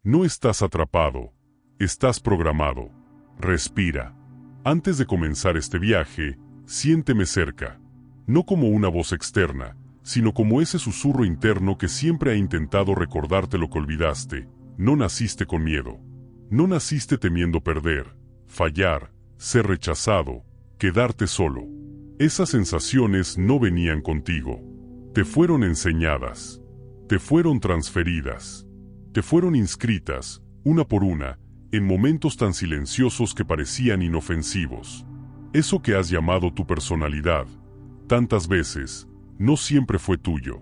No estás atrapado, estás programado. Respira. Antes de comenzar este viaje, siénteme cerca. No como una voz externa, sino como ese susurro interno que siempre ha intentado recordarte lo que olvidaste. No naciste con miedo. No naciste temiendo perder, fallar, ser rechazado, quedarte solo. Esas sensaciones no venían contigo. Te fueron enseñadas. Te fueron transferidas. Te fueron inscritas, una por una, en momentos tan silenciosos que parecían inofensivos. Eso que has llamado tu personalidad, tantas veces, no siempre fue tuyo.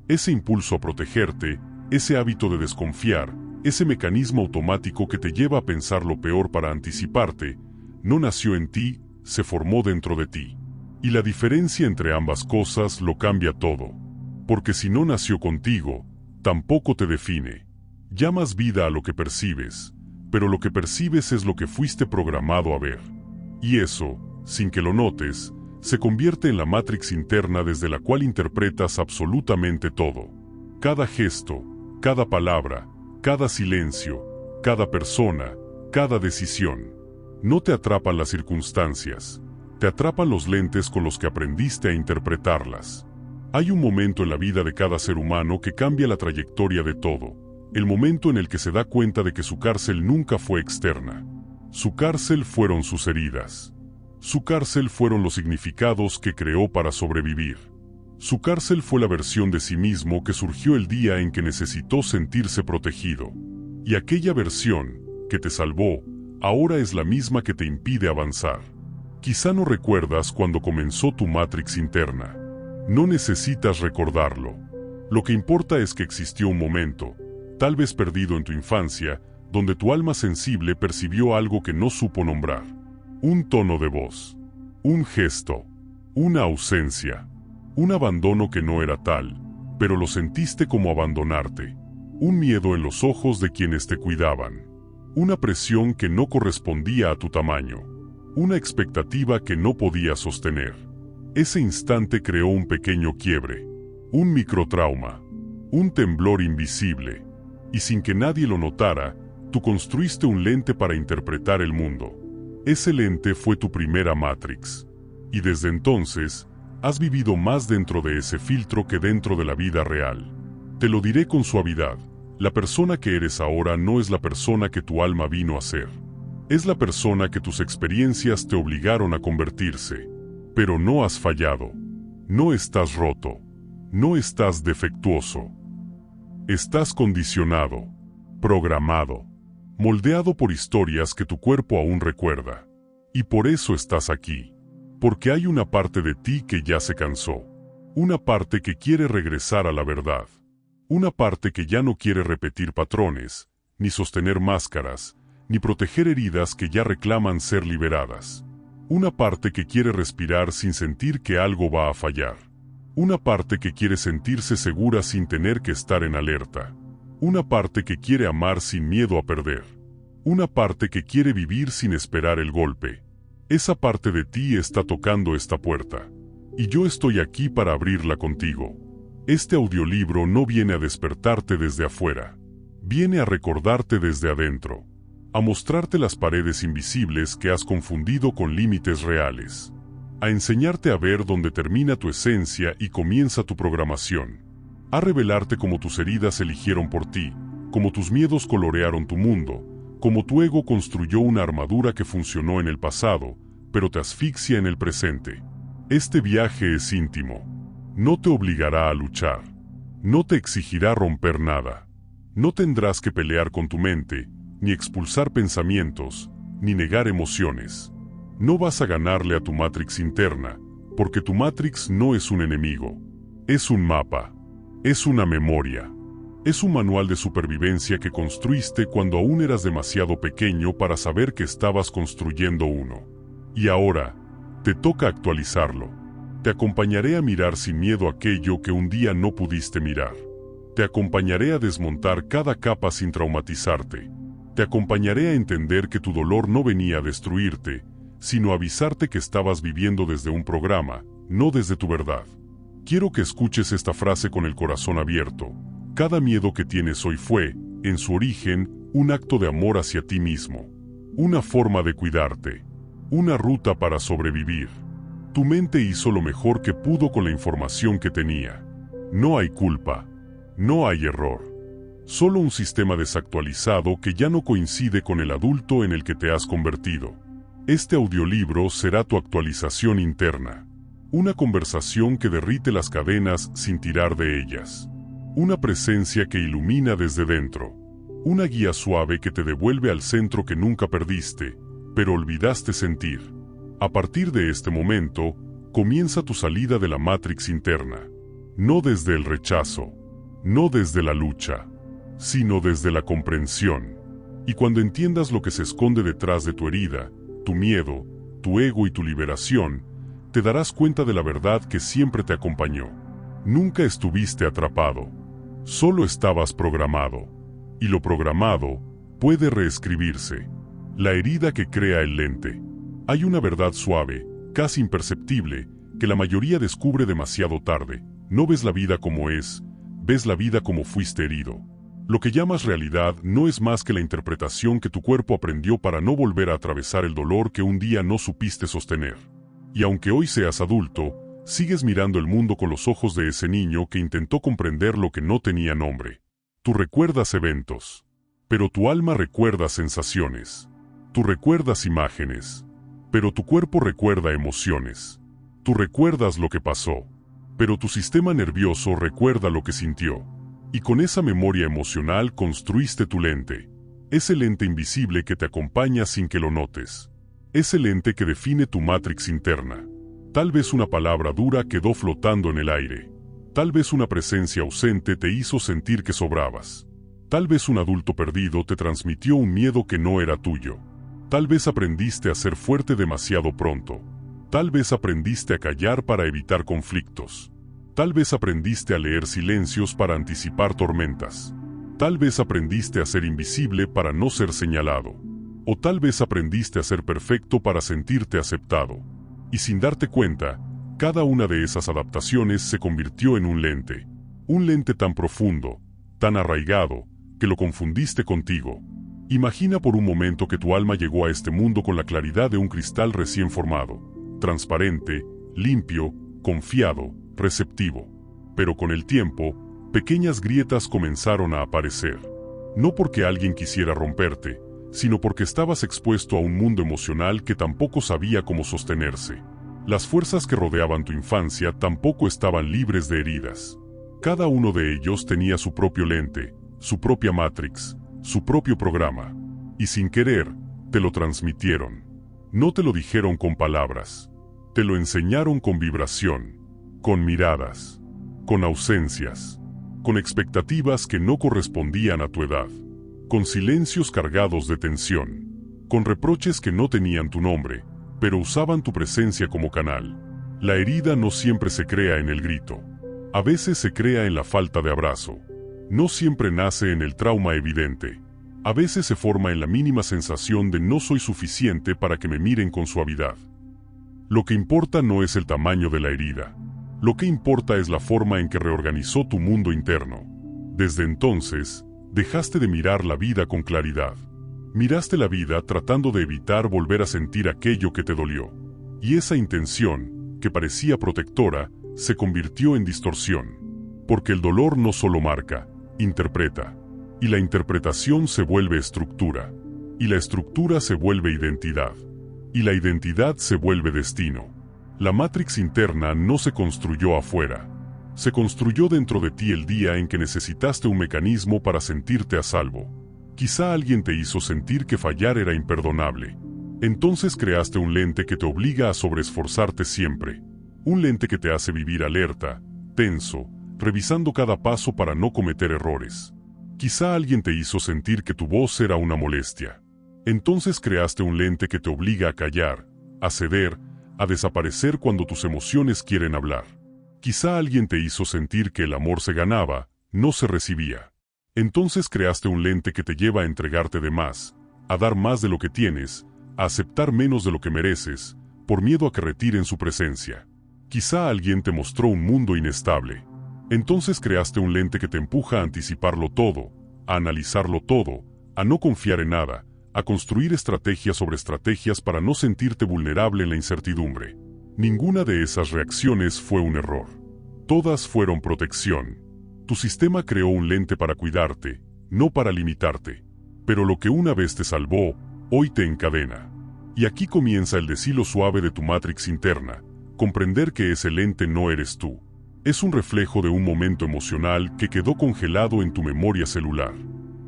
Ese impulso a protegerte, ese hábito de desconfiar, ese mecanismo automático que te lleva a pensar lo peor para anticiparte, no nació en ti, se formó dentro de ti. Y la diferencia entre ambas cosas lo cambia todo. Porque si no nació contigo, tampoco te define. Llamas vida a lo que percibes, pero lo que percibes es lo que fuiste programado a ver. Y eso, sin que lo notes, se convierte en la matrix interna desde la cual interpretas absolutamente todo. Cada gesto, cada palabra, cada silencio, cada persona, cada decisión. No te atrapan las circunstancias, te atrapan los lentes con los que aprendiste a interpretarlas. Hay un momento en la vida de cada ser humano que cambia la trayectoria de todo. El momento en el que se da cuenta de que su cárcel nunca fue externa. Su cárcel fueron sus heridas. Su cárcel fueron los significados que creó para sobrevivir. Su cárcel fue la versión de sí mismo que surgió el día en que necesitó sentirse protegido. Y aquella versión, que te salvó, ahora es la misma que te impide avanzar. Quizá no recuerdas cuando comenzó tu matrix interna. No necesitas recordarlo. Lo que importa es que existió un momento, tal vez perdido en tu infancia, donde tu alma sensible percibió algo que no supo nombrar. Un tono de voz, un gesto, una ausencia, un abandono que no era tal, pero lo sentiste como abandonarte. Un miedo en los ojos de quienes te cuidaban. Una presión que no correspondía a tu tamaño. Una expectativa que no podías sostener. Ese instante creó un pequeño quiebre, un microtrauma, un temblor invisible. Y sin que nadie lo notara, tú construiste un lente para interpretar el mundo. Ese lente fue tu primera matrix. Y desde entonces, has vivido más dentro de ese filtro que dentro de la vida real. Te lo diré con suavidad, la persona que eres ahora no es la persona que tu alma vino a ser. Es la persona que tus experiencias te obligaron a convertirse. Pero no has fallado. No estás roto. No estás defectuoso. Estás condicionado, programado, moldeado por historias que tu cuerpo aún recuerda. Y por eso estás aquí. Porque hay una parte de ti que ya se cansó. Una parte que quiere regresar a la verdad. Una parte que ya no quiere repetir patrones, ni sostener máscaras, ni proteger heridas que ya reclaman ser liberadas. Una parte que quiere respirar sin sentir que algo va a fallar. Una parte que quiere sentirse segura sin tener que estar en alerta. Una parte que quiere amar sin miedo a perder. Una parte que quiere vivir sin esperar el golpe. Esa parte de ti está tocando esta puerta. Y yo estoy aquí para abrirla contigo. Este audiolibro no viene a despertarte desde afuera. Viene a recordarte desde adentro. A mostrarte las paredes invisibles que has confundido con límites reales. A enseñarte a ver dónde termina tu esencia y comienza tu programación. A revelarte cómo tus heridas eligieron por ti, cómo tus miedos colorearon tu mundo, cómo tu ego construyó una armadura que funcionó en el pasado, pero te asfixia en el presente. Este viaje es íntimo. No te obligará a luchar. No te exigirá romper nada. No tendrás que pelear con tu mente, ni expulsar pensamientos, ni negar emociones. No vas a ganarle a tu matrix interna, porque tu matrix no es un enemigo. Es un mapa. Es una memoria. Es un manual de supervivencia que construiste cuando aún eras demasiado pequeño para saber que estabas construyendo uno. Y ahora, te toca actualizarlo. Te acompañaré a mirar sin miedo aquello que un día no pudiste mirar. Te acompañaré a desmontar cada capa sin traumatizarte. Te acompañaré a entender que tu dolor no venía a destruirte, sino a avisarte que estabas viviendo desde un programa, no desde tu verdad. Quiero que escuches esta frase con el corazón abierto. Cada miedo que tienes hoy fue, en su origen, un acto de amor hacia ti mismo, una forma de cuidarte, una ruta para sobrevivir. Tu mente hizo lo mejor que pudo con la información que tenía. No hay culpa, no hay error. Solo un sistema desactualizado que ya no coincide con el adulto en el que te has convertido. Este audiolibro será tu actualización interna. Una conversación que derrite las cadenas sin tirar de ellas. Una presencia que ilumina desde dentro. Una guía suave que te devuelve al centro que nunca perdiste, pero olvidaste sentir. A partir de este momento, comienza tu salida de la Matrix interna. No desde el rechazo, no desde la lucha, sino desde la comprensión. Y cuando entiendas lo que se esconde detrás de tu herida, tu miedo, tu ego y tu liberación, te darás cuenta de la verdad que siempre te acompañó. Nunca estuviste atrapado, solo estabas programado. Y lo programado puede reescribirse. La herida que crea el lente. Hay una verdad suave, casi imperceptible, que la mayoría descubre demasiado tarde. No ves la vida como es, ves la vida como fuiste herido. Lo que llamas realidad no es más que la interpretación que tu cuerpo aprendió para no volver a atravesar el dolor que un día no supiste sostener. Y aunque hoy seas adulto, sigues mirando el mundo con los ojos de ese niño que intentó comprender lo que no tenía nombre. Tú recuerdas eventos, pero tu alma recuerda sensaciones. Tú recuerdas imágenes, pero tu cuerpo recuerda emociones. Tú recuerdas lo que pasó, pero tu sistema nervioso recuerda lo que sintió. Y con esa memoria emocional construiste tu lente. Ese lente invisible que te acompaña sin que lo notes. Ese lente que define tu Matrix interna. Tal vez una palabra dura quedó flotando en el aire. Tal vez una presencia ausente te hizo sentir que sobrabas. Tal vez un adulto perdido te transmitió un miedo que no era tuyo. Tal vez aprendiste a ser fuerte demasiado pronto. Tal vez aprendiste a callar para evitar conflictos. Tal vez aprendiste a leer silencios para anticipar tormentas. Tal vez aprendiste a ser invisible para no ser señalado. O tal vez aprendiste a ser perfecto para sentirte aceptado. Y sin darte cuenta, cada una de esas adaptaciones se convirtió en un lente. Un lente tan profundo, tan arraigado, que lo confundiste contigo. Imagina por un momento que tu alma llegó a este mundo con la claridad de un cristal recién formado. Transparente, limpio, confiado, receptivo. Pero con el tiempo, pequeñas grietas comenzaron a aparecer. No porque alguien quisiera romperte, sino porque estabas expuesto a un mundo emocional que tampoco sabía cómo sostenerse. Las fuerzas que rodeaban tu infancia tampoco estaban libres de heridas. Cada uno de ellos tenía su propio lente, su propia Matrix, su propio programa. Y sin querer, te lo transmitieron. No te lo dijeron con palabras. Te lo enseñaron con vibración, con miradas, con ausencias, con expectativas que no correspondían a tu edad, con silencios cargados de tensión, con reproches que no tenían tu nombre, pero usaban tu presencia como canal. La herida no siempre se crea en el grito. A veces se crea en la falta de abrazo. No siempre nace en el trauma evidente. A veces se forma en la mínima sensación de no soy suficiente para que me miren con suavidad. Lo que importa no es el tamaño de la herida. Lo que importa es la forma en que reorganizó tu mundo interno. Desde entonces, dejaste de mirar la vida con claridad. Miraste la vida tratando de evitar volver a sentir aquello que te dolió. Y esa intención, que parecía protectora, se convirtió en distorsión. Porque el dolor no solo marca, interpreta. Y la interpretación se vuelve estructura. Y la estructura se vuelve identidad. Y la identidad se vuelve destino. La Matrix interna no se construyó afuera. Se construyó dentro de ti el día en que necesitaste un mecanismo para sentirte a salvo. Quizá alguien te hizo sentir que fallar era imperdonable. Entonces creaste un lente que te obliga a sobreesforzarte siempre. Un lente que te hace vivir alerta, tenso, revisando cada paso para no cometer errores. Quizá alguien te hizo sentir que tu voz era una molestia. Entonces creaste un lente que te obliga a callar, a ceder, a desaparecer cuando tus emociones quieren hablar. Quizá alguien te hizo sentir que el amor se ganaba, no se recibía. Entonces creaste un lente que te lleva a entregarte de más, a dar más de lo que tienes, a aceptar menos de lo que mereces, por miedo a que retiren su presencia. Quizá alguien te mostró un mundo inestable. Entonces creaste un lente que te empuja a anticiparlo todo, a analizarlo todo, a no confiar en nada, a construir estrategias sobre estrategias para no sentirte vulnerable en la incertidumbre. Ninguna de esas reacciones fue un error. Todas fueron protección. Tu sistema creó un lente para cuidarte, no para limitarte. Pero lo que una vez te salvó, hoy te encadena. Y aquí comienza el deshilo suave de tu matrix interna, comprender que ese lente no eres tú. Es un reflejo de un momento emocional que quedó congelado en tu memoria celular.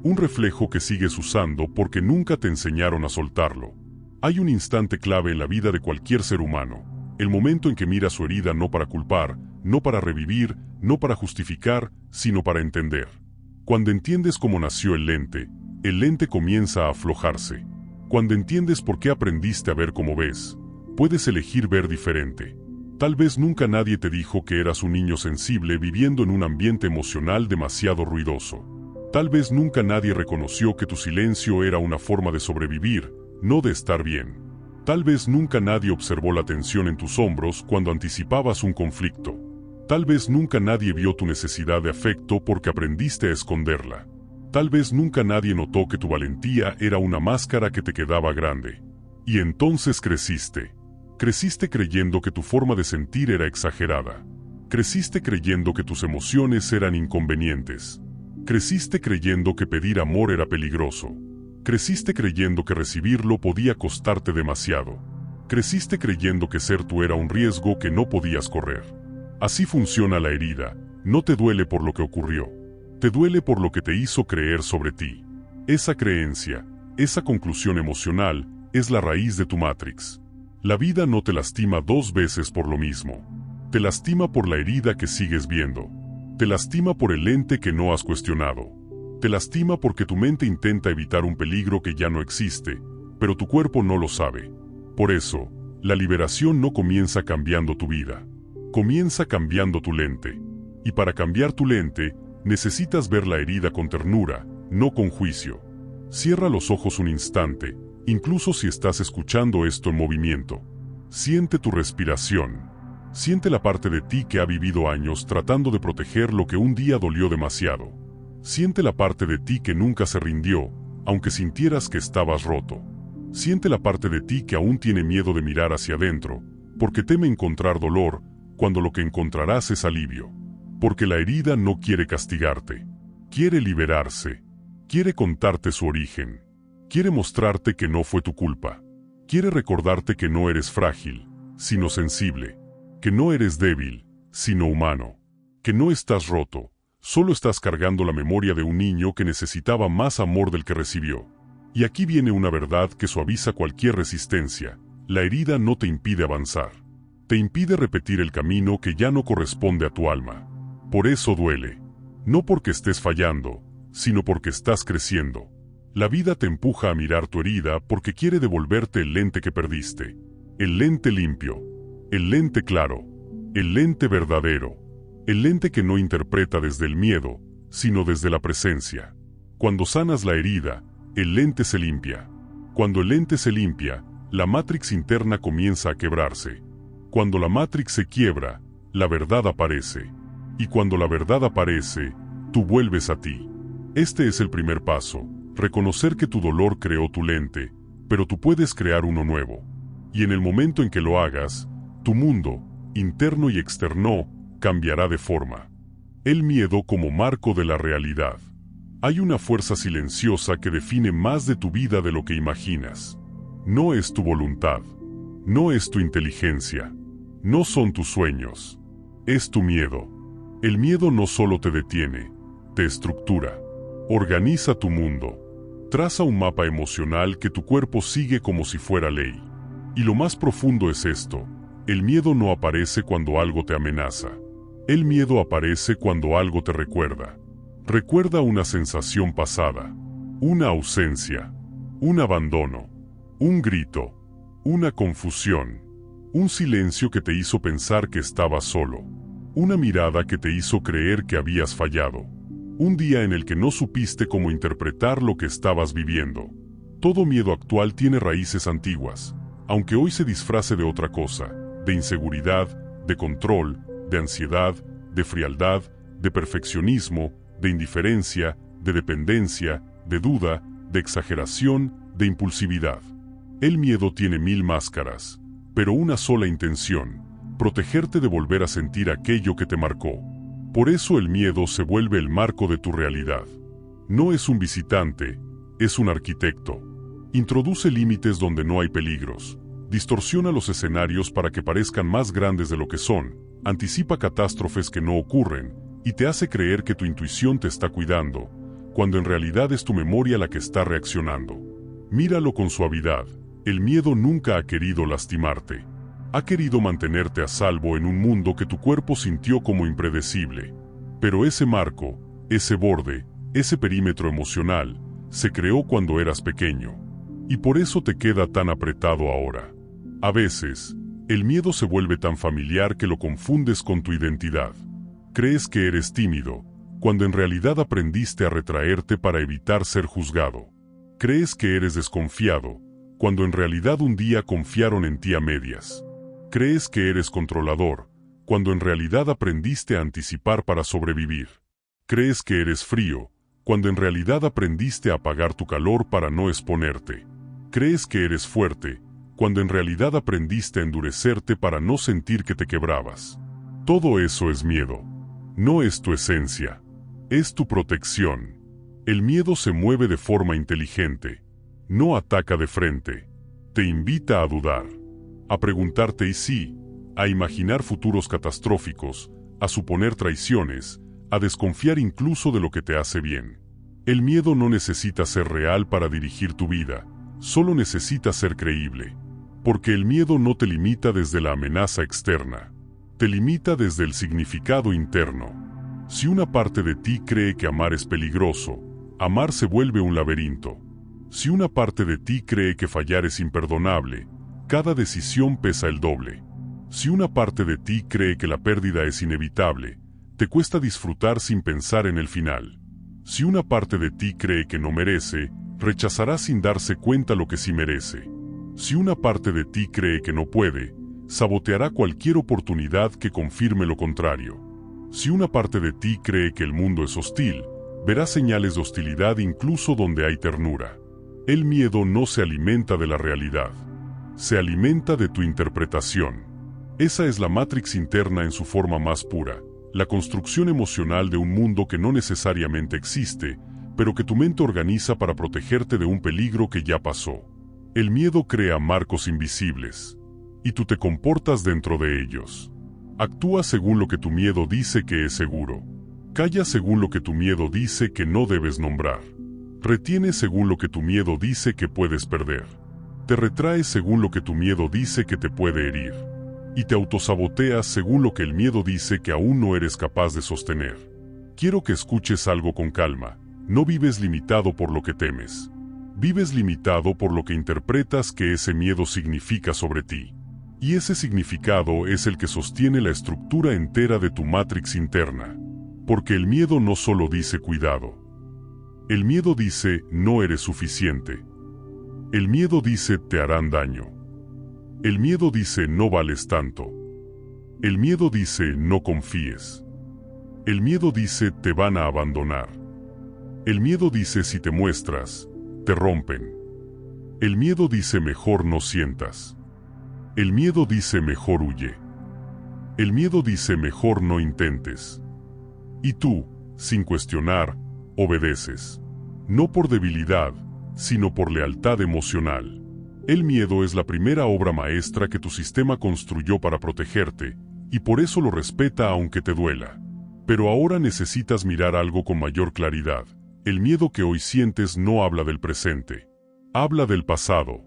Un reflejo que sigues usando porque nunca te enseñaron a soltarlo. Hay un instante clave en la vida de cualquier ser humano. El momento en que mira su herida no para culpar, no para revivir, no para justificar, sino para entender. Cuando entiendes cómo nació el lente comienza a aflojarse. Cuando entiendes por qué aprendiste a ver como ves, puedes elegir ver diferente. Tal vez nunca nadie te dijo que eras un niño sensible viviendo en un ambiente emocional demasiado ruidoso. Tal vez nunca nadie reconoció que tu silencio era una forma de sobrevivir, no de estar bien. Tal vez nunca nadie observó la tensión en tus hombros cuando anticipabas un conflicto. Tal vez nunca nadie vio tu necesidad de afecto porque aprendiste a esconderla. Tal vez nunca nadie notó que tu valentía era una máscara que te quedaba grande. Y entonces creciste. Creciste creyendo que tu forma de sentir era exagerada. Creciste creyendo que tus emociones eran inconvenientes. Creciste creyendo que pedir amor era peligroso. Creciste creyendo que recibirlo podía costarte demasiado. Creciste creyendo que ser tú era un riesgo que no podías correr. Así funciona la herida. No te duele por lo que ocurrió. Te duele por lo que te hizo creer sobre ti. Esa creencia, esa conclusión emocional, es la raíz de tu matrix. La vida no te lastima dos veces por lo mismo. Te lastima por la herida que sigues viendo. Te lastima por el lente que no has cuestionado. Te lastima porque tu mente intenta evitar un peligro que ya no existe, pero tu cuerpo no lo sabe. Por eso, la liberación no comienza cambiando tu vida. Comienza cambiando tu lente. Y para cambiar tu lente, necesitas ver la herida con ternura, no con juicio. Cierra los ojos un instante, incluso si estás escuchando esto en movimiento. Siente tu respiración. Siente la parte de ti que ha vivido años tratando de proteger lo que un día dolió demasiado. Siente la parte de ti que nunca se rindió, aunque sintieras que estabas roto. Siente la parte de ti que aún tiene miedo de mirar hacia adentro, porque teme encontrar dolor, cuando lo que encontrarás es alivio. Porque la herida no quiere castigarte. Quiere liberarse. Quiere contarte su origen. Quiere mostrarte que no fue tu culpa. Quiere recordarte que no eres frágil, sino sensible. Que no eres débil, sino humano. Que no estás roto. Solo estás cargando la memoria de un niño que necesitaba más amor del que recibió. Y aquí viene una verdad que suaviza cualquier resistencia. La herida no te impide avanzar. Te impide repetir el camino que ya no corresponde a tu alma. Por eso duele. No porque estés fallando, sino porque estás creciendo. La vida te empuja a mirar tu herida porque quiere devolverte el lente que perdiste. El lente limpio. El lente claro. El lente verdadero. El lente que no interpreta desde el miedo, sino desde la presencia. Cuando sanas la herida, el lente se limpia. Cuando el lente se limpia, la matrix interna comienza a quebrarse. Cuando la matrix se quiebra, la verdad aparece. Y cuando la verdad aparece, tú vuelves a ti. Este es el primer paso, reconocer que tu dolor creó tu lente, pero tú puedes crear uno nuevo. Y en el momento en que lo hagas, tu mundo, interno y externo, cambiará de forma. El miedo como marco de la realidad. Hay una fuerza silenciosa que define más de tu vida de lo que imaginas. No es tu voluntad. No es tu inteligencia. No son tus sueños. Es tu miedo. El miedo no solo te detiene, te estructura. Organiza tu mundo. Traza un mapa emocional que tu cuerpo sigue como si fuera ley. Y lo más profundo es esto. El miedo no aparece cuando algo te amenaza. El miedo aparece cuando algo te recuerda. Recuerda una sensación pasada, una ausencia, un abandono, un grito, una confusión, un silencio que te hizo pensar que estabas solo, una mirada que te hizo creer que habías fallado, un día en el que no supiste cómo interpretar lo que estabas viviendo. Todo miedo actual tiene raíces antiguas, aunque hoy se disfrace de otra cosa, de inseguridad, de control, de ansiedad, de frialdad, de perfeccionismo, de indiferencia, de dependencia, de duda, de exageración, de impulsividad. El miedo tiene 1000 máscaras, pero una sola intención: protegerte de volver a sentir aquello que te marcó. Por eso el miedo se vuelve el marco de tu realidad. No es un visitante, es un arquitecto. Introduce límites donde no hay peligros, distorsiona los escenarios para que parezcan más grandes de lo que son, anticipa catástrofes que no ocurren, y te hace creer que tu intuición te está cuidando, cuando en realidad es tu memoria la que está reaccionando. Míralo con suavidad: el miedo nunca ha querido lastimarte. Ha querido mantenerte a salvo en un mundo que tu cuerpo sintió como impredecible. Pero ese marco, ese borde, ese perímetro emocional, se creó cuando eras pequeño. Y por eso te queda tan apretado ahora. A veces, el miedo se vuelve tan familiar que lo confundes con tu identidad. Crees que eres tímido, cuando en realidad aprendiste a retraerte para evitar ser juzgado. Crees que eres desconfiado, cuando en realidad un día confiaron en ti a medias. Crees que eres controlador, cuando en realidad aprendiste a anticipar para sobrevivir. Crees que eres frío, cuando en realidad aprendiste a apagar tu calor para no exponerte. Crees que eres fuerte, cuando en realidad aprendiste a endurecerte para no sentir que te quebrabas. Todo eso es miedo. No es tu esencia. Es tu protección. El miedo se mueve de forma inteligente. No ataca de frente. Te invita a dudar, a preguntarte ¿y si?, a imaginar futuros catastróficos, a suponer traiciones, a desconfiar incluso de lo que te hace bien. El miedo no necesita ser real para dirigir tu vida, solo necesita ser creíble. Porque el miedo no te limita desde la amenaza externa, te limita desde el significado interno. Si una parte de ti cree que amar es peligroso, amar se vuelve un laberinto. Si una parte de ti cree que fallar es imperdonable, cada decisión pesa el doble. Si una parte de ti cree que la pérdida es inevitable, te cuesta disfrutar sin pensar en el final. Si una parte de ti cree que no merece, rechazará sin darse cuenta lo que sí merece. Si una parte de ti cree que no puede, saboteará cualquier oportunidad que confirme lo contrario. Si una parte de ti cree que el mundo es hostil, verá señales de hostilidad incluso donde hay ternura. El miedo no se alimenta de la realidad, se alimenta de tu interpretación. Esa es la Matrix interna en su forma más pura, la construcción emocional de un mundo que no necesariamente existe, pero que tu mente organiza para protegerte de un peligro que ya pasó. El miedo crea marcos invisibles, y tú te comportas dentro de ellos. Actúas según lo que tu miedo dice que es seguro. Callas según lo que tu miedo dice que no debes nombrar. Retienes según lo que tu miedo dice que puedes perder. Te retraes según lo que tu miedo dice que te puede herir. Y te autosaboteas según lo que el miedo dice que aún no eres capaz de sostener. Quiero que escuches algo con calma. No vives limitado por lo que temes. Vives limitado por lo que interpretas que ese miedo significa sobre ti. Y ese significado es el que sostiene la estructura entera de tu Matrix interna. Porque el miedo no solo dice cuidado. El miedo dice no eres suficiente. El miedo dice te harán daño. El miedo dice no vales tanto. El miedo dice no confíes. El miedo dice te van a abandonar. El miedo dice si te muestras, te rompen. El miedo dice mejor no sientas. El miedo dice mejor huye. El miedo dice mejor no intentes. Y tú, sin cuestionar, obedeces. No por debilidad, sino por lealtad emocional. El miedo es la primera obra maestra que tu sistema construyó para protegerte, y por eso lo respeta aunque te duela. Pero ahora necesitas mirar algo con mayor claridad. El miedo que hoy sientes no habla del presente. Habla del pasado.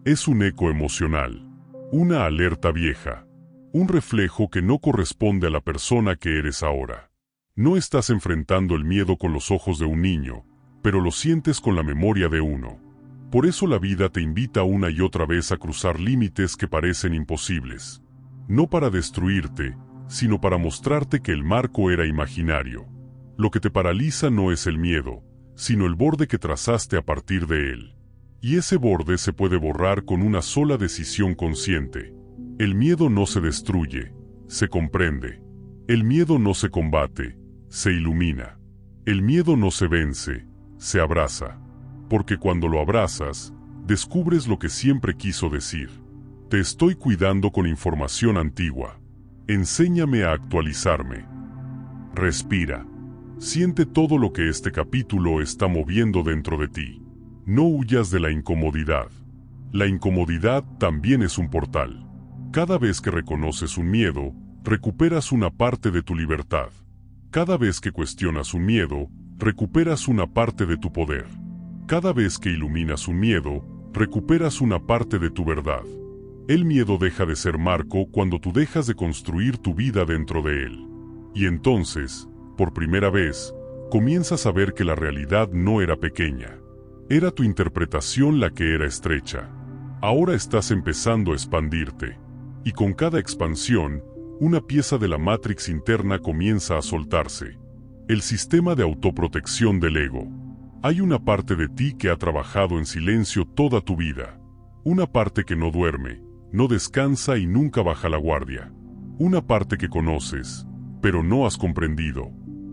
Es un eco emocional. Una alerta vieja. Un reflejo que no corresponde a la persona que eres ahora. No estás enfrentando el miedo con los ojos de un niño, pero lo sientes con la memoria de uno. Por eso la vida te invita una y otra vez a cruzar límites que parecen imposibles. No para destruirte, sino para mostrarte que el marco era imaginario. Lo que te paraliza no es el miedo, sino el borde que trazaste a partir de él. Y ese borde se puede borrar con una sola decisión consciente. El miedo no se destruye, se comprende. El miedo no se combate, se ilumina. El miedo no se vence, se abraza. Porque cuando lo abrazas, descubres lo que siempre quiso decir. Te estoy cuidando con información antigua. Enséñame a actualizarme. Respira. Siente todo lo que este capítulo está moviendo dentro de ti. No huyas de la incomodidad. La incomodidad también es un portal. Cada vez que reconoces un miedo, recuperas una parte de tu libertad. Cada vez que cuestionas un miedo, recuperas una parte de tu poder. Cada vez que iluminas un miedo, recuperas una parte de tu verdad. El miedo deja de ser marco cuando tú dejas de construir tu vida dentro de él. Y entonces, por primera vez, comienzas a ver que la realidad no era pequeña. Era tu interpretación la que era estrecha. Ahora estás empezando a expandirte. Y con cada expansión, una pieza de la Matrix interna comienza a soltarse. El sistema de autoprotección del ego. Hay una parte de ti que ha trabajado en silencio toda tu vida. Una parte que no duerme, no descansa y nunca baja la guardia. Una parte que conoces, pero no has comprendido.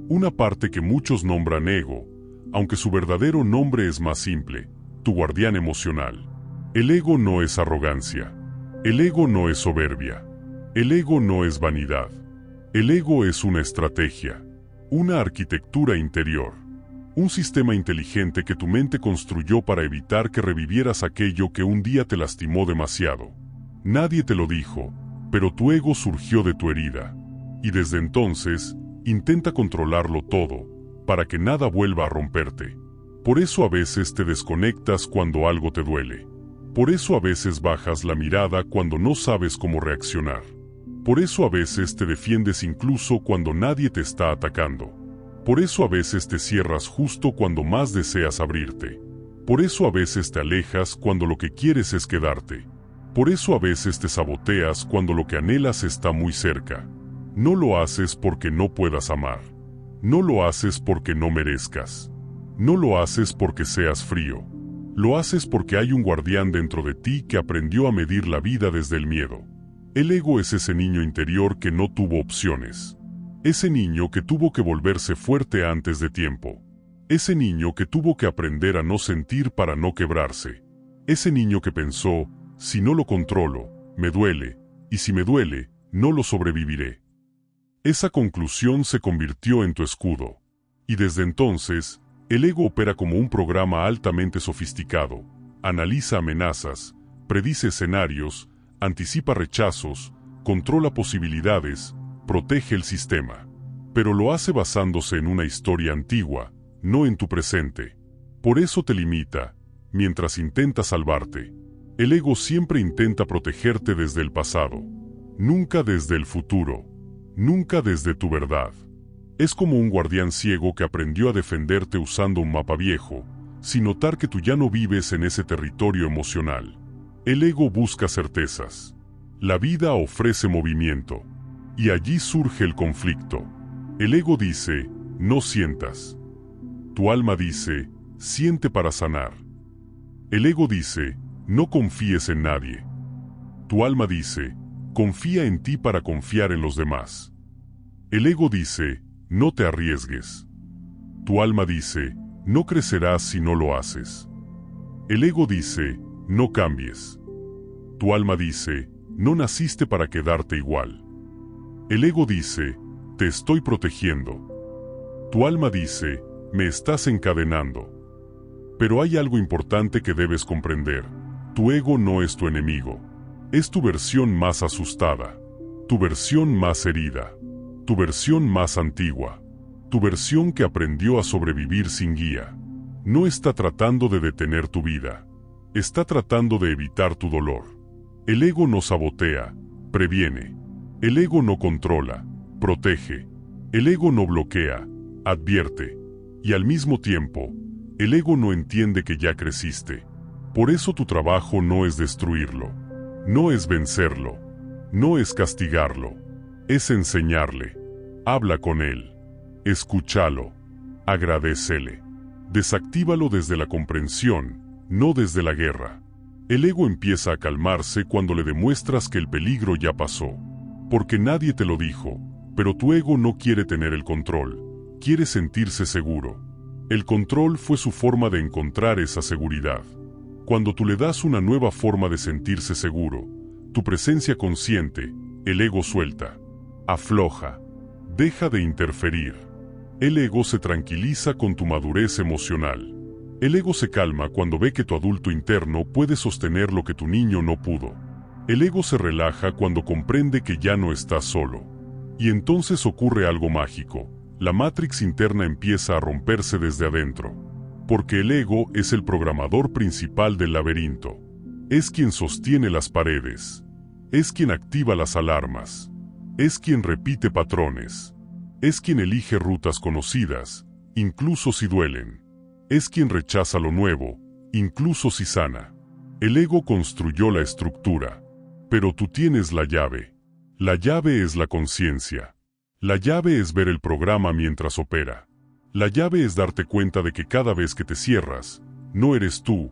Una parte que muchos nombran ego, aunque su verdadero nombre es más simple, tu guardián emocional. El ego no es arrogancia. El ego no es soberbia. El ego no es vanidad. El ego es una estrategia, una arquitectura interior. Un sistema inteligente que tu mente construyó para evitar que revivieras aquello que un día te lastimó demasiado. Nadie te lo dijo, pero tu ego surgió de tu herida. Y desde entonces, intenta controlarlo todo, para que nada vuelva a romperte. Por eso a veces te desconectas cuando algo te duele. Por eso a veces bajas la mirada cuando no sabes cómo reaccionar. Por eso a veces te defiendes incluso cuando nadie te está atacando. Por eso a veces te cierras justo cuando más deseas abrirte. Por eso a veces te alejas cuando lo que quieres es quedarte. Por eso a veces te saboteas cuando lo que anhelas está muy cerca. No lo haces porque no puedas amar. No lo haces porque no merezcas. No lo haces porque seas frío. Lo haces porque hay un guardián dentro de ti que aprendió a medir la vida desde el miedo. El ego es ese niño interior que no tuvo opciones. Ese niño que tuvo que volverse fuerte antes de tiempo. Ese niño que tuvo que aprender a no sentir para no quebrarse. Ese niño que pensó, si no lo controlo, me duele, y si me duele, no lo sobreviviré. Esa conclusión se convirtió en tu escudo. Y desde entonces, el ego opera como un programa altamente sofisticado, analiza amenazas, predice escenarios, anticipa rechazos, controla posibilidades, protege el sistema. Pero lo hace basándose en una historia antigua, no en tu presente. Por eso te limita, mientras intenta salvarte. El ego siempre intenta protegerte desde el pasado, nunca desde el futuro, nunca desde tu verdad. Es como un guardián ciego que aprendió a defenderte usando un mapa viejo, sin notar que tú ya no vives en ese territorio emocional. El ego busca certezas. La vida ofrece movimiento. Y allí surge el conflicto. El ego dice, no sientas. Tu alma dice, siente para sanar. El ego dice, no confíes en nadie. Tu alma dice, confía en ti para confiar en los demás. El ego dice, no te arriesgues. Tu alma dice, no crecerás si no lo haces. El ego dice, no cambies. Tu alma dice, no naciste para quedarte igual. El ego dice, te estoy protegiendo. Tu alma dice, me estás encadenando. Pero hay algo importante que debes comprender. Tu ego no es tu enemigo. Es tu versión más asustada. Tu versión más herida. Tu versión más antigua. Tu versión que aprendió a sobrevivir sin guía. No está tratando de detener tu vida. Está tratando de evitar tu dolor. El ego no sabotea, previene. El ego no controla, protege. El ego no bloquea, advierte. Y al mismo tiempo, el ego no entiende que ya creciste. Por eso tu trabajo no es destruirlo. No es vencerlo. No es castigarlo. Es enseñarle. Habla con él. Escúchalo. Agradécele. Desactívalo desde la comprensión, no desde la guerra. El ego empieza a calmarse cuando le demuestras que el peligro ya pasó. Porque nadie te lo dijo, pero tu ego no quiere tener el control. quiere sentirse seguro. El control fue su forma de encontrar esa seguridad. Cuando tú le das una nueva forma de sentirse seguro, tu presencia consciente, el ego suelta, afloja, deja de interferir. El ego se tranquiliza con tu madurez emocional. El ego se calma cuando ve que tu adulto interno puede sostener lo que tu niño no pudo. El ego se relaja cuando comprende que ya no estás solo. Y entonces ocurre algo mágico. La matrix interna empieza a romperse desde adentro. Porque el ego es el programador principal del laberinto. Es quien sostiene las paredes. Es quien activa las alarmas. Es quien repite patrones. Es quien elige rutas conocidas, incluso si duelen. Es quien rechaza lo nuevo, incluso si sana. El ego construyó la estructura. Pero tú tienes la llave. La llave es la conciencia. La llave es ver el programa mientras opera. La llave es darte cuenta de que cada vez que te cierras, no eres tú,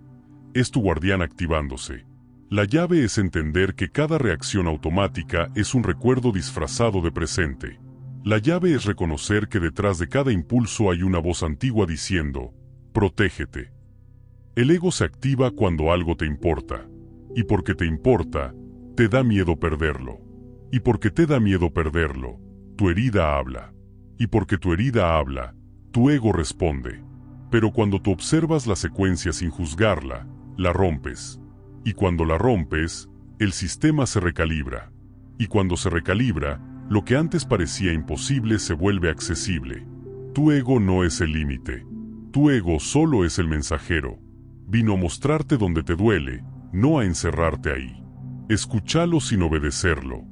es tu guardián activándose. La llave es entender que cada reacción automática es un recuerdo disfrazado de presente. La llave es reconocer que detrás de cada impulso hay una voz antigua diciendo, protégete. El ego se activa cuando algo te importa. Y porque te importa, te da miedo perderlo. Y porque te da miedo perderlo, tu herida habla. Y porque tu herida habla, tu ego responde. Pero cuando tú observas la secuencia sin juzgarla, la rompes. Y cuando la rompes, el sistema se recalibra. Y cuando se recalibra, lo que antes parecía imposible se vuelve accesible. Tu ego no es el límite. Tu ego solo es el mensajero. Vino a mostrarte donde te duele, no a encerrarte ahí. Escúchalo sin obedecerlo.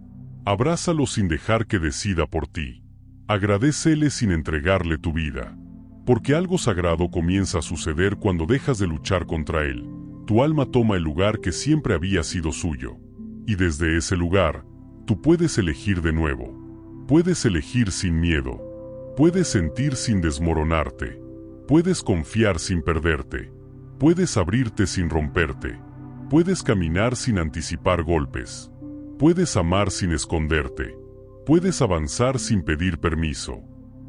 Abrázalo sin dejar que decida por ti. Agradécele sin entregarle tu vida. Porque algo sagrado comienza a suceder cuando dejas de luchar contra él. Tu alma toma el lugar que siempre había sido suyo. Y desde ese lugar, tú puedes elegir de nuevo. Puedes elegir sin miedo. Puedes sentir sin desmoronarte. Puedes confiar sin perderte. Puedes abrirte sin romperte. Puedes caminar sin anticipar golpes. Puedes amar sin esconderte. Puedes avanzar sin pedir permiso.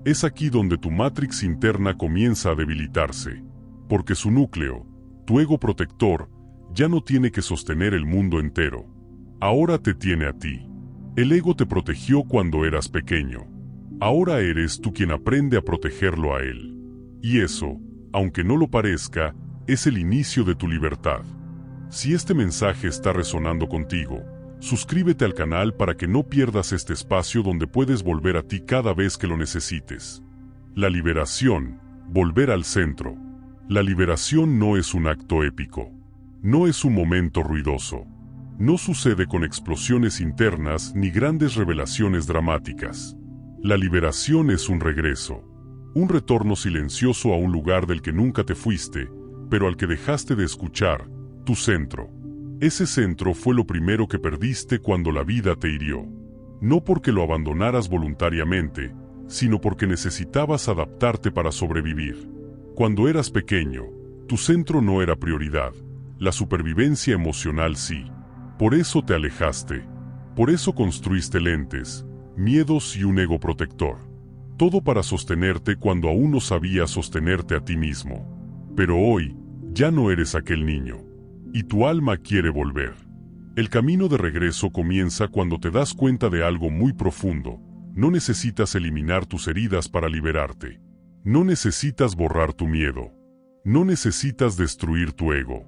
Es aquí donde tu matrix interna comienza a debilitarse. Porque su núcleo, tu ego protector, ya no tiene que sostener el mundo entero. Ahora te tiene a ti. El ego te protegió cuando eras pequeño. Ahora eres tú quien aprende a protegerlo a él. Y eso, aunque no lo parezca, es el inicio de tu libertad. Si este mensaje está resonando contigo, suscríbete al canal para que no pierdas este espacio donde puedes volver a ti cada vez que lo necesites. La liberación, volver al centro. La liberación no es un acto épico. No es un momento ruidoso. No sucede con explosiones internas ni grandes revelaciones dramáticas. La liberación es un regreso. Un retorno silencioso a un lugar del que nunca te fuiste, pero al que dejaste de escuchar, tu centro. Ese centro fue lo primero que perdiste cuando la vida te hirió. No porque lo abandonaras voluntariamente, sino porque necesitabas adaptarte para sobrevivir. Cuando eras pequeño, tu centro no era prioridad, la supervivencia emocional sí. Por eso te alejaste. Por eso construiste lentes, miedos y un ego protector. Todo para sostenerte cuando aún no sabías sostenerte a ti mismo. Pero hoy, ya no eres aquel niño. Y tu alma quiere volver. El camino de regreso comienza cuando te das cuenta de algo muy profundo. No necesitas eliminar tus heridas para liberarte. No necesitas borrar tu miedo. No necesitas destruir tu ego.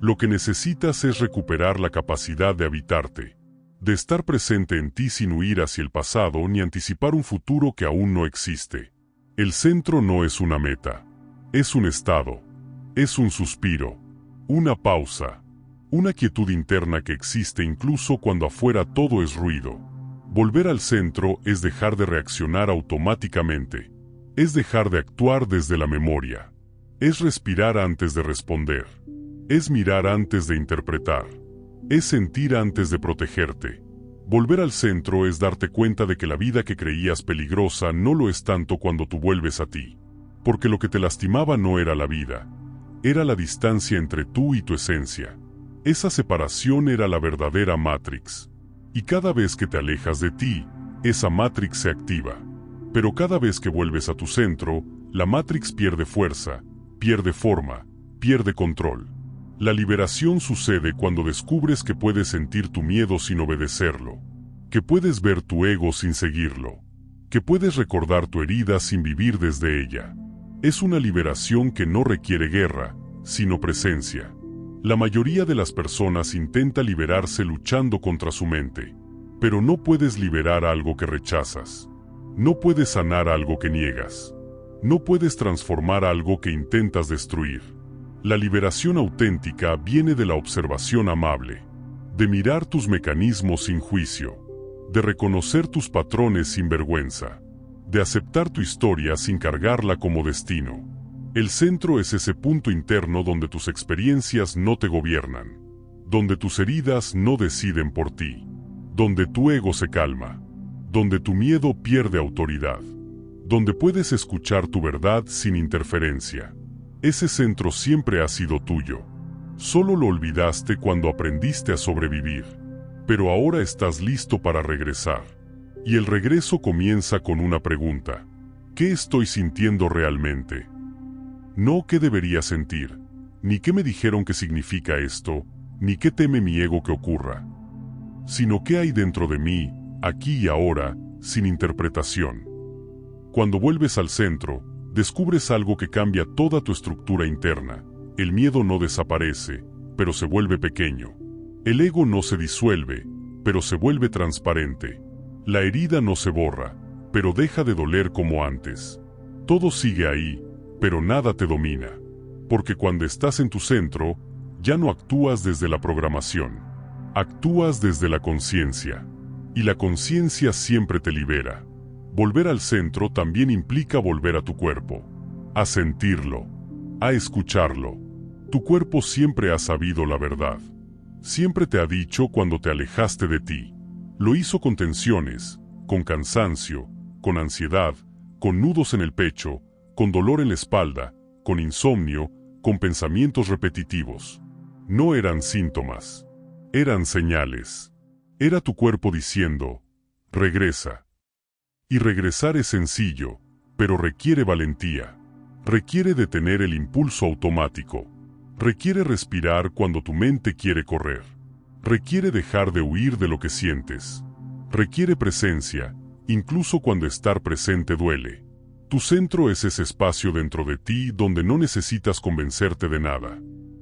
Lo que necesitas es recuperar la capacidad de habitarte. De estar presente en ti sin huir hacia el pasado ni anticipar un futuro que aún no existe. El centro no es una meta. Es un estado. Es un suspiro. Una pausa. Una quietud interna que existe incluso cuando afuera todo es ruido. Volver al centro es dejar de reaccionar automáticamente. Es dejar de actuar desde la memoria. Es respirar antes de responder. Es mirar antes de interpretar. Es sentir antes de protegerte. Volver al centro es darte cuenta de que la vida que creías peligrosa no lo es tanto cuando tú vuelves a ti. Porque lo que te lastimaba no era la vida. Era la distancia entre tú y tu esencia. Esa separación era la verdadera Matrix. Y cada vez que te alejas de ti, esa Matrix se activa. Pero cada vez que vuelves a tu centro, la Matrix pierde fuerza, pierde forma, pierde control. La liberación sucede cuando descubres que puedes sentir tu miedo sin obedecerlo, que puedes ver tu ego sin seguirlo, que puedes recordar tu herida sin vivir desde ella. Es una liberación que no requiere guerra, sino presencia. La mayoría de las personas intenta liberarse luchando contra su mente, pero no puedes liberar algo que rechazas. No puedes sanar algo que niegas. No puedes transformar algo que intentas destruir. La liberación auténtica viene de la observación amable, de mirar tus mecanismos sin juicio, de reconocer tus patrones sin vergüenza, de aceptar tu historia sin cargarla como destino. El centro es ese punto interno donde tus experiencias no te gobiernan, donde tus heridas no deciden por ti, donde tu ego se calma, donde tu miedo pierde autoridad, donde puedes escuchar tu verdad sin interferencia. Ese centro siempre ha sido tuyo. Solo lo olvidaste cuando aprendiste a sobrevivir. Pero ahora estás listo para regresar. Y el regreso comienza con una pregunta. ¿Qué estoy sintiendo realmente? No qué debería sentir, ni qué me dijeron que significa esto, ni qué teme mi ego que ocurra, sino qué hay dentro de mí, aquí y ahora, sin interpretación. Cuando vuelves al centro, descubres algo que cambia toda tu estructura interna. El miedo no desaparece, pero se vuelve pequeño. El ego no se disuelve, pero se vuelve transparente. La herida no se borra, pero deja de doler como antes. Todo sigue ahí, pero nada te domina. Porque cuando estás en tu centro, ya no actúas desde la programación. Actúas desde la conciencia. Y la conciencia siempre te libera. Volver al centro también implica volver a tu cuerpo, a sentirlo, a escucharlo. Tu cuerpo siempre ha sabido la verdad. Siempre te ha dicho cuando te alejaste de ti. Lo hizo con tensiones, con cansancio, con ansiedad, con nudos en el pecho, con dolor en la espalda, con insomnio, con pensamientos repetitivos. No eran síntomas, eran señales. Era tu cuerpo diciendo, regresa. Y regresar es sencillo, pero requiere valentía. Requiere detener el impulso automático. Requiere respirar cuando tu mente quiere correr. Requiere dejar de huir de lo que sientes. Requiere presencia, incluso cuando estar presente duele. Tu centro es ese espacio dentro de ti donde no necesitas convencerte de nada.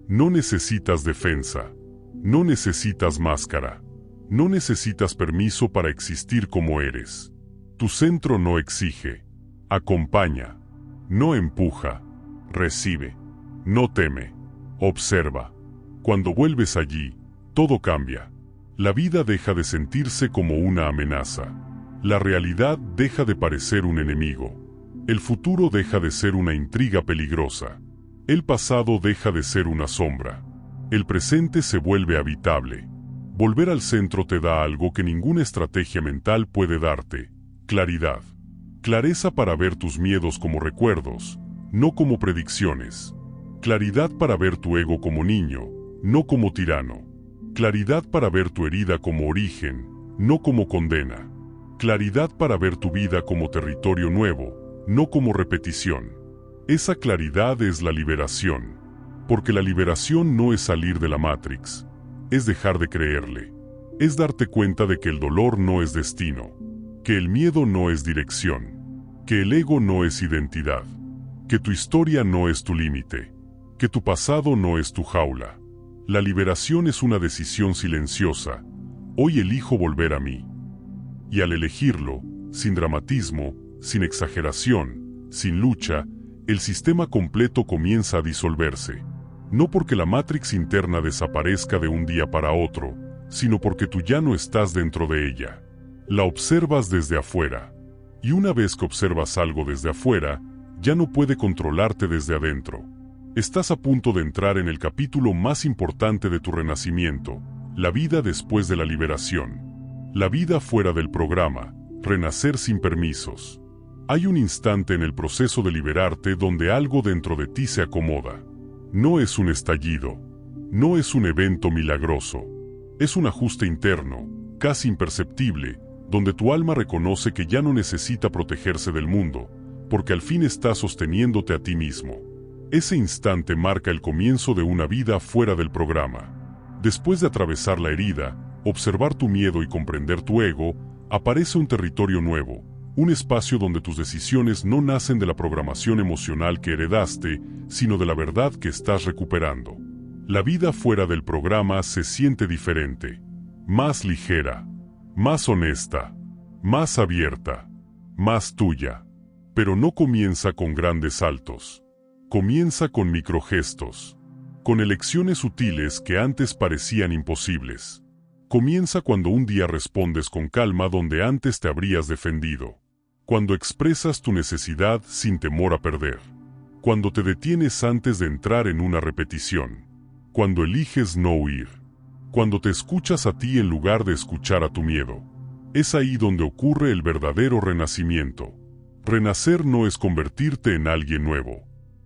No necesitas defensa. No necesitas máscara. No necesitas permiso para existir como eres. Tu centro no exige, acompaña, no empuja, recibe, no teme, observa. Cuando vuelves allí, todo cambia. La vida deja de sentirse como una amenaza. La realidad deja de parecer un enemigo. El futuro deja de ser una intriga peligrosa. El pasado deja de ser una sombra. El presente se vuelve habitable. Volver al centro te da algo que ninguna estrategia mental puede darte. Claridad. Clareza para ver tus miedos como recuerdos, no como predicciones. Claridad para ver tu ego como niño, no como tirano. Claridad para ver tu herida como origen, no como condena. Claridad para ver tu vida como territorio nuevo, no como repetición. Esa claridad es la liberación. Porque la liberación no es salir de la Matrix, es dejar de creerle. Es darte cuenta de que el dolor no es destino. Que el miedo no es dirección, que el ego no es identidad, que tu historia no es tu límite, que tu pasado no es tu jaula. La liberación es una decisión silenciosa. Hoy elijo volver a mí. Y al elegirlo, sin dramatismo, sin exageración, sin lucha, el sistema completo comienza a disolverse. No porque la Matrix interna desaparezca de un día para otro, sino porque tú ya no estás dentro de ella. La observas desde afuera, y una vez que observas algo desde afuera, ya no puede controlarte desde adentro. Estás a punto de entrar en el capítulo más importante de tu renacimiento, la vida después de la liberación. La vida fuera del programa, renacer sin permisos. Hay un instante en el proceso de liberarte donde algo dentro de ti se acomoda. No es un estallido, no es un evento milagroso, es un ajuste interno, casi imperceptible, donde tu alma reconoce que ya no necesita protegerse del mundo, porque al fin está sosteniéndote a ti mismo. Ese instante marca el comienzo de una vida fuera del programa. Después de atravesar la herida, observar tu miedo y comprender tu ego, aparece un territorio nuevo, un espacio donde tus decisiones no nacen de la programación emocional que heredaste, sino de la verdad que estás recuperando. La vida fuera del programa se siente diferente, más ligera, más honesta, más abierta, más tuya. Pero no comienza con grandes saltos. Comienza con microgestos, con elecciones sutiles que antes parecían imposibles. Comienza cuando un día respondes con calma donde antes te habrías defendido. Cuando expresas tu necesidad sin temor a perder. Cuando te detienes antes de entrar en una repetición. Cuando eliges no huir. Cuando te escuchas a ti en lugar de escuchar a tu miedo. Es ahí donde ocurre el verdadero renacimiento. Renacer no es convertirte en alguien nuevo.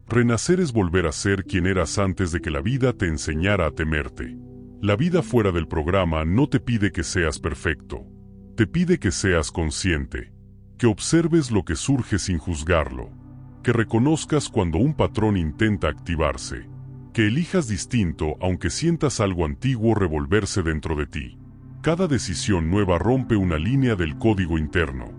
Renacer es volver a ser quien eras antes de que la vida te enseñara a temerte. La vida fuera del programa no te pide que seas perfecto. Te pide que seas consciente. Que observes lo que surge sin juzgarlo. Que reconozcas cuando un patrón intenta activarse. Que elijas distinto aunque sientas algo antiguo revolverse dentro de ti. Cada decisión nueva rompe una línea del código interno.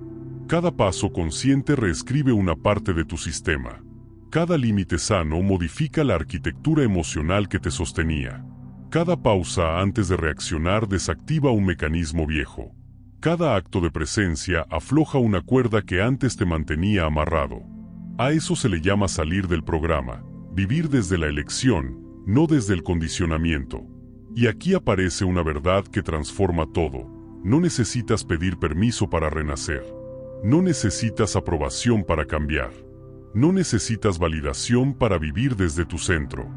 Cada paso consciente reescribe una parte de tu sistema. Cada límite sano modifica la arquitectura emocional que te sostenía. Cada pausa antes de reaccionar desactiva un mecanismo viejo. Cada acto de presencia afloja una cuerda que antes te mantenía amarrado. A eso se le llama salir del programa, vivir desde la elección, no desde el condicionamiento. Y aquí aparece una verdad que transforma todo. No necesitas pedir permiso para renacer. No necesitas aprobación para cambiar. No necesitas validación para vivir desde tu centro.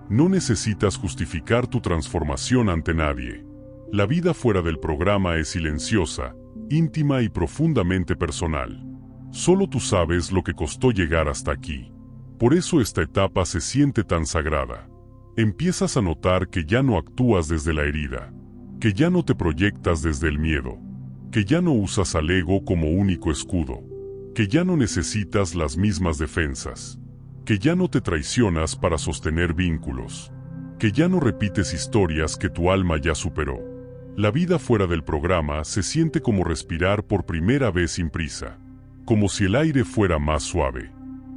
No necesitas justificar tu transformación ante nadie. La vida fuera del programa es silenciosa, íntima y profundamente personal. Solo tú sabes lo que costó llegar hasta aquí. Por eso esta etapa se siente tan sagrada. Empiezas a notar que ya no actúas desde la herida, que ya no te proyectas desde el miedo, que ya no usas al ego como único escudo, que ya no necesitas las mismas defensas, que ya no te traicionas para sostener vínculos, que ya no repites historias que tu alma ya superó. La vida fuera del programa se siente como respirar por primera vez sin prisa, como si el aire fuera más suave,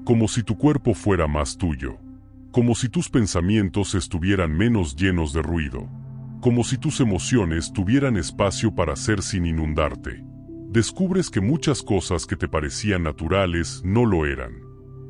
como si tu cuerpo fuera más tuyo, como si tus pensamientos estuvieran menos llenos de ruido, como si tus emociones tuvieran espacio para ser sin inundarte. Descubres que muchas cosas que te parecían naturales no lo eran.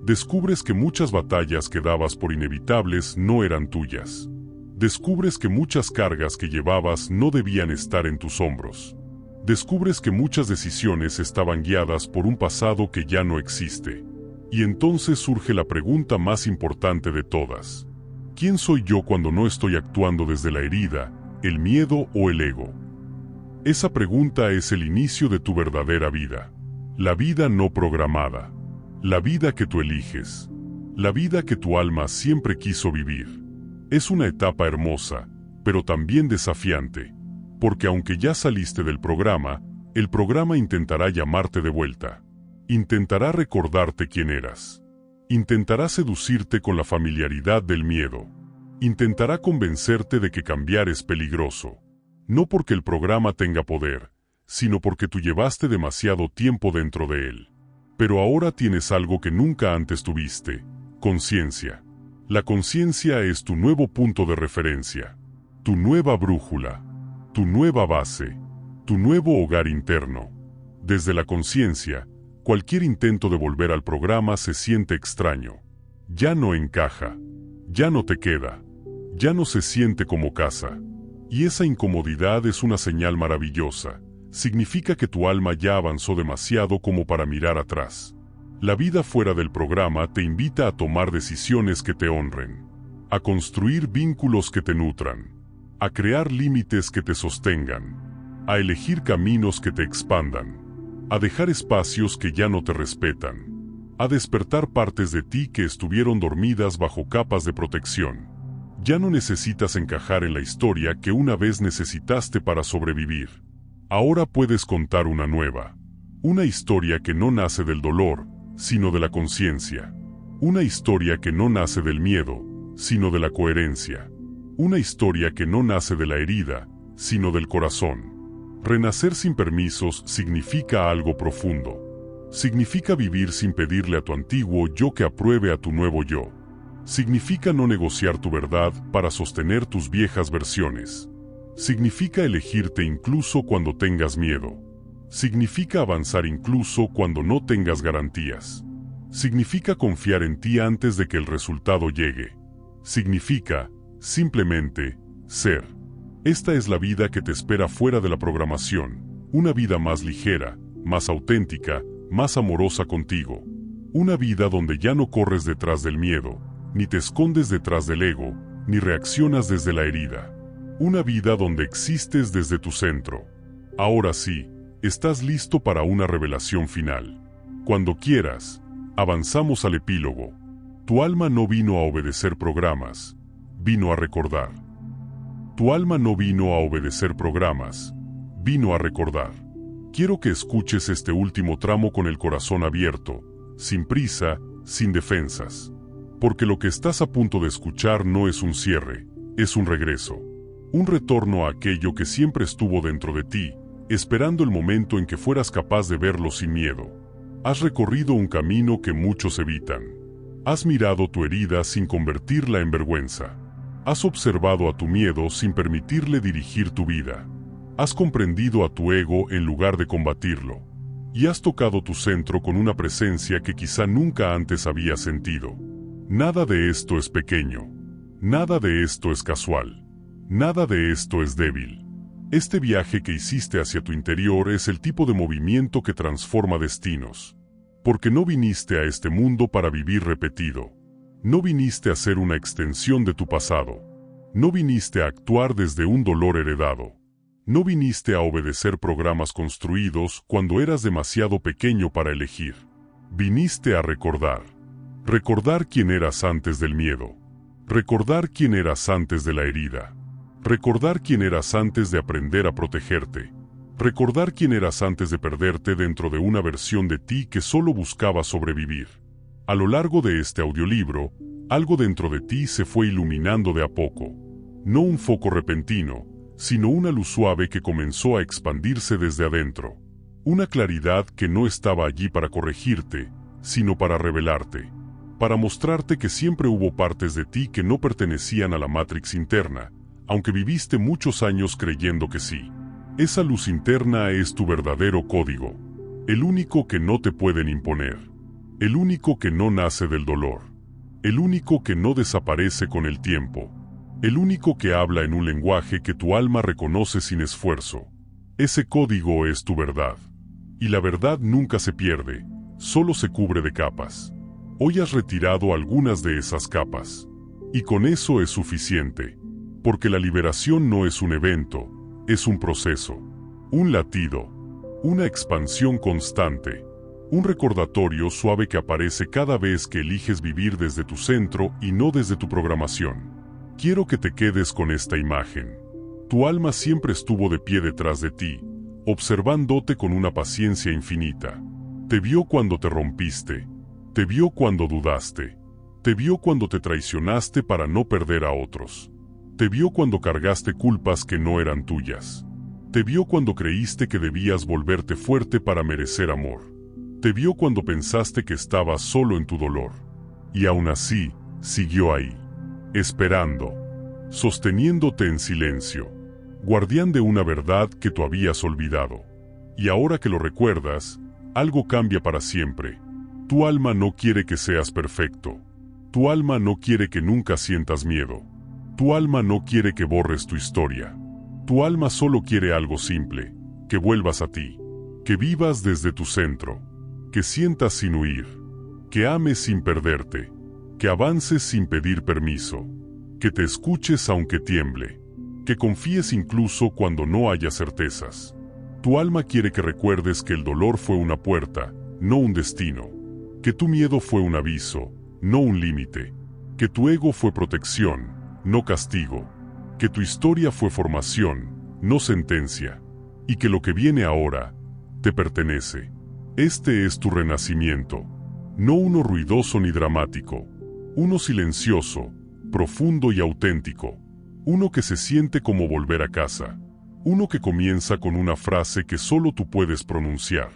Descubres que muchas batallas que dabas por inevitables no eran tuyas. Descubres que muchas cargas que llevabas no debían estar en tus hombros. Descubres que muchas decisiones estaban guiadas por un pasado que ya no existe. Y entonces surge la pregunta más importante de todas. ¿Quién soy yo cuando no estoy actuando desde la herida, el miedo o el ego? Esa pregunta es el inicio de tu verdadera vida. La vida no programada. La vida que tú eliges. La vida que tu alma siempre quiso vivir. Es una etapa hermosa, pero también desafiante. Porque aunque ya saliste del programa, el programa intentará llamarte de vuelta. Intentará recordarte quién eras. Intentará seducirte con la familiaridad del miedo. Intentará convencerte de que cambiar es peligroso. No porque el programa tenga poder, sino porque tú llevaste demasiado tiempo dentro de él. Pero ahora tienes algo que nunca antes tuviste: conciencia. La conciencia es tu nuevo punto de referencia, tu nueva brújula, tu nueva base, tu nuevo hogar interno. Desde la conciencia, cualquier intento de volver al programa se siente extraño. Ya no encaja, ya no te queda, ya no se siente como casa. Y esa incomodidad es una señal maravillosa. Significa que tu alma ya avanzó demasiado como para mirar atrás. La vida fuera del programa te invita a tomar decisiones que te honren, a construir vínculos que te nutran, a crear límites que te sostengan, a elegir caminos que te expandan, a dejar espacios que ya no te respetan, a despertar partes de ti que estuvieron dormidas bajo capas de protección. Ya no necesitas encajar en la historia que una vez necesitaste para sobrevivir. Ahora puedes contar una nueva. Una historia que no nace del dolor, sino de la conciencia. Una historia que no nace del miedo, sino de la coherencia. Una historia que no nace de la herida, sino del corazón. Renacer sin permisos significa algo profundo. Significa vivir sin pedirle a tu antiguo yo que apruebe a tu nuevo yo. Significa no negociar tu verdad para sostener tus viejas versiones. Significa elegirte incluso cuando tengas miedo. Significa avanzar incluso cuando no tengas garantías. Significa confiar en ti antes de que el resultado llegue. Significa, simplemente, ser. Esta es la vida que te espera fuera de la programación. Una vida más ligera, más auténtica, más amorosa contigo. Una vida donde ya no corres detrás del miedo, ni te escondes detrás del ego, ni reaccionas desde la herida. Una vida donde existes desde tu centro. Ahora sí, estás listo para una revelación final. Cuando quieras, avanzamos al epílogo. Tu alma no vino a obedecer programas, vino a recordar. Tu alma no vino a obedecer programas, vino a recordar. Quiero que escuches este último tramo con el corazón abierto, sin prisa, sin defensas. Porque lo que estás a punto de escuchar no es un cierre, es un regreso. Un retorno a aquello que siempre estuvo dentro de ti, esperando el momento en que fueras capaz de verlo sin miedo. Has recorrido un camino que muchos evitan. Has mirado tu herida sin convertirla en vergüenza. Has observado a tu miedo sin permitirle dirigir tu vida. Has comprendido a tu ego en lugar de combatirlo. Y has tocado tu centro con una presencia que quizá nunca antes habías sentido. Nada de esto es pequeño. Nada de esto es casual. Nada de esto es débil. Este viaje que hiciste hacia tu interior es el tipo de movimiento que transforma destinos. Porque no viniste a este mundo para vivir repetido. No viniste a ser una extensión de tu pasado. No viniste a actuar desde un dolor heredado. No viniste a obedecer programas construidos cuando eras demasiado pequeño para elegir. Viniste a recordar. Recordar quién eras antes del miedo. Recordar quién eras antes de la herida. Recordar quién eras antes de aprender a protegerte. Recordar quién eras antes de perderte dentro de una versión de ti que solo buscaba sobrevivir. A lo largo de este audiolibro, algo dentro de ti se fue iluminando de a poco. No un foco repentino, sino una luz suave que comenzó a expandirse desde adentro. Una claridad que no estaba allí para corregirte, sino para revelarte. Para mostrarte que siempre hubo partes de ti que no pertenecían a la Matrix interna, aunque viviste muchos años creyendo que sí. Esa luz interna es tu verdadero código. El único que no te pueden imponer. El único que no nace del dolor. El único que no desaparece con el tiempo. El único que habla en un lenguaje que tu alma reconoce sin esfuerzo. Ese código es tu verdad. Y la verdad nunca se pierde, solo se cubre de capas. Hoy has retirado algunas de esas capas. Y con eso es suficiente. Porque la liberación no es un evento, es un proceso. Un latido. Una expansión constante. Un recordatorio suave que aparece cada vez que eliges vivir desde tu centro y no desde tu programación. Quiero que te quedes con esta imagen. Tu alma siempre estuvo de pie detrás de ti, observándote con una paciencia infinita. Te vio cuando te rompiste. Te vio cuando dudaste. Te vio cuando te traicionaste para no perder a otros. Te vio cuando cargaste culpas que no eran tuyas. Te vio cuando creíste que debías volverte fuerte para merecer amor. Te vio cuando pensaste que estabas solo en tu dolor. Y aún así, siguió ahí. Esperando. Sosteniéndote en silencio. Guardián de una verdad que tú habías olvidado. Y ahora que lo recuerdas, algo cambia para siempre. Tu alma no quiere que seas perfecto. Tu alma no quiere que nunca sientas miedo. Tu alma no quiere que borres tu historia. Tu alma solo quiere algo simple, que vuelvas a ti, que vivas desde tu centro, que sientas sin huir, que ames sin perderte, que avances sin pedir permiso, que te escuches aunque tiemble, que confíes incluso cuando no haya certezas. Tu alma quiere que recuerdes que el dolor fue una puerta, no un destino, que tu miedo fue un aviso, no un límite, que tu ego fue protección, no castigo, que tu historia fue formación, no sentencia, y que lo que viene ahora te pertenece. Este es tu renacimiento, no uno ruidoso ni dramático, uno silencioso, profundo y auténtico, uno que se siente como volver a casa, uno que comienza con una frase que solo tú puedes pronunciar.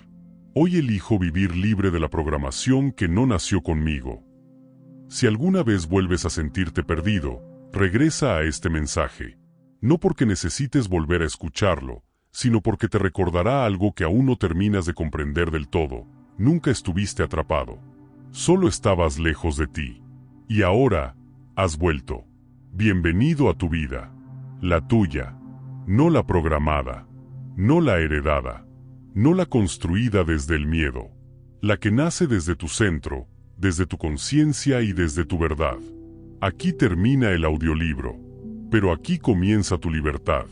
Hoy elijo vivir libre de la programación que no nació conmigo. Si alguna vez vuelves a sentirte perdido, regresa a este mensaje, no porque necesites volver a escucharlo, sino porque te recordará algo que aún no terminas de comprender del todo. Nunca estuviste atrapado. Solo estabas lejos de ti. Y ahora, has vuelto. Bienvenido a tu vida. La tuya. No la programada. No la heredada. No la construida desde el miedo. La que nace desde tu centro, desde tu conciencia y desde tu verdad. Aquí termina el audiolibro. Pero aquí comienza tu libertad.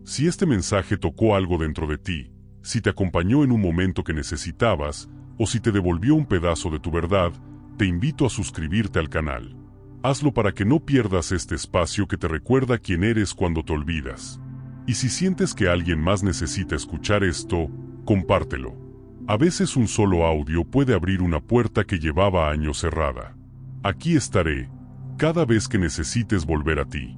Si este mensaje tocó algo dentro de ti, si te acompañó en un momento que necesitabas, o si te devolvió un pedazo de tu verdad, te invito a suscribirte al canal. Hazlo para que no pierdas este espacio que te recuerda quién eres cuando te olvidas. Y si sientes que alguien más necesita escuchar esto, compártelo. A veces un solo audio puede abrir una puerta que llevaba años cerrada. Aquí estaré, cada vez que necesites volver a ti.